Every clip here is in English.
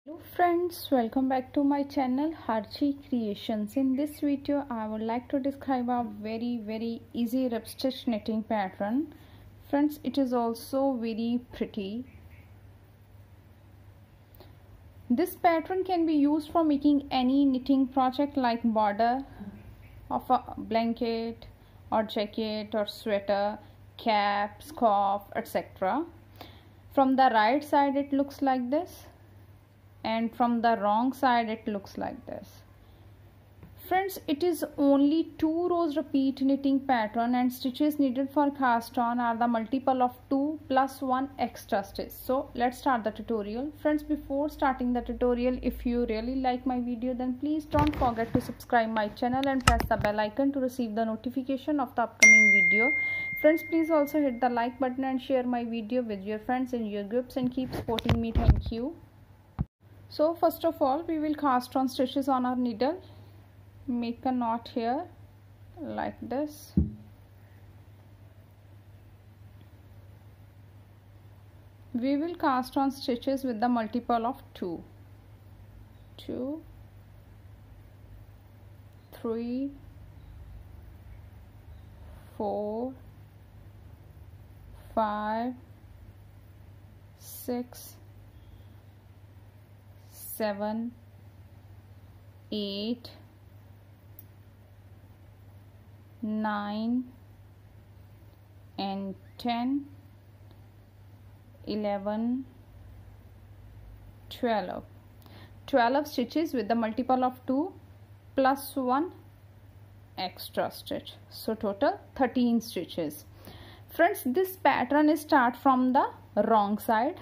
Hello friends, welcome back to my channel Harchi Creations. In this video I would like to describe a very easy rib stitch knitting pattern. Friends, it is also very pretty. This pattern can be used for making any knitting project like border of a blanket or jacket or sweater, cap, scarf, etc. From the right side it looks like this, and from the wrong side it looks like this. Friends, it is only 2 rows repeat knitting pattern, and stitches needed for cast on are the multiple of 2 plus 1 extra stitch. So let's start the tutorial. Friends, before starting the tutorial, if you really like my video, then please don't forget to subscribe my channel and press the bell icon to receive the notification of the upcoming video. Friends, please also hit the like button and share my video with your friends in your groups and keep supporting me. Thank you. So first of all, we will cast on stitches on our needle. Make a knot here like this. We will cast on stitches with the multiple of 2, 2, 3, 4, 5, 6, 7, 8, 9 and 10, 11, 12 stitches with the multiple of 2 plus 1 extra stitch. So total 13 stitches. Friends, this pattern is start from the wrong side.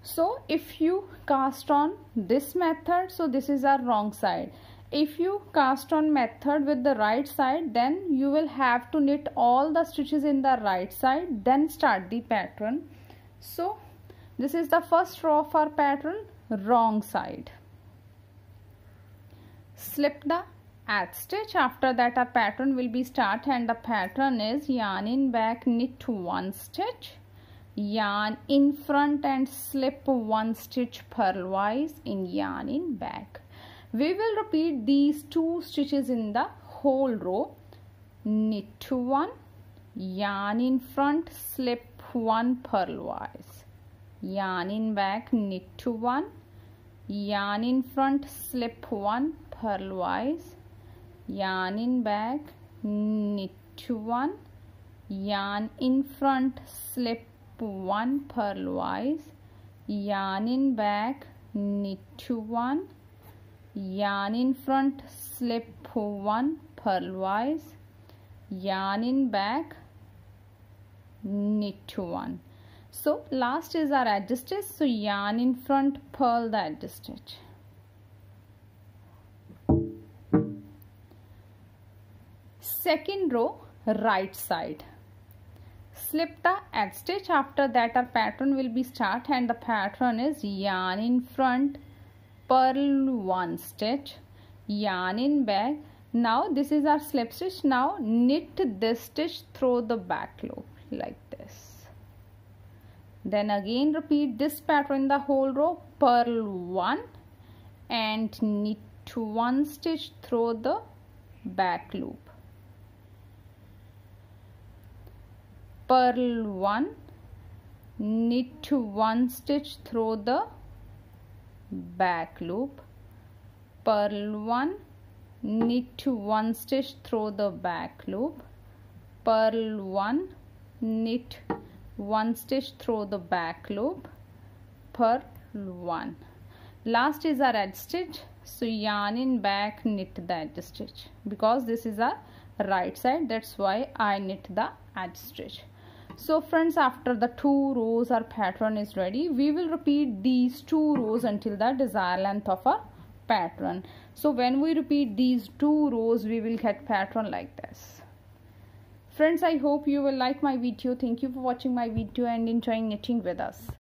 So if you cast on this method, so this is our wrong side. If you cast on method with the right side, then you will have to knit all the stitches in the right side, then start the pattern. So this is the first row of our pattern, wrong side. Slip the edge stitch. After that our pattern will be start, and the pattern is yarn in back, knit 1 stitch, yarn in front and slip 1 stitch purlwise in yarn in back. We will repeat these 2 stitches in the whole row. Knit 1, yarn in front, slip 1 purlwise, yarn in back, knit 1, yarn in front, slip 1 purlwise, yarn in back, knit 1, yarn in front, slip 1 purlwise, yarn in back, knit 1, yarn in front, slip 1 purlwise, yarn in back, knit 1. So last is our edge stitch. So yarn in front, purl the edge stitch. Second row, right side. Slip the edge stitch. After that our pattern will be start, and the pattern is yarn in front, purl 1 stitch, yarn in back. Now this is our slip stitch. Now knit this stitch through the back loop like this. Then again repeat this pattern in the whole row, purl 1 and knit 1 stitch through the back loop. Purl 1, knit 1 stitch through the back loop, purl 1, knit 1 stitch through the back loop, purl 1, knit 1 stitch through the back loop, purl 1. Last is our edge stitch. So yarn in back, knit the edge stitch. Because this is our right side, that's why I knit the edge stitch. So friends, after the 2 rows our pattern is ready. We will repeat these 2 rows until the desired length of our pattern. So when we repeat these 2 rows, we will get pattern like this. Friends, I hope you will like my video. Thank you for watching my video and enjoying knitting with us.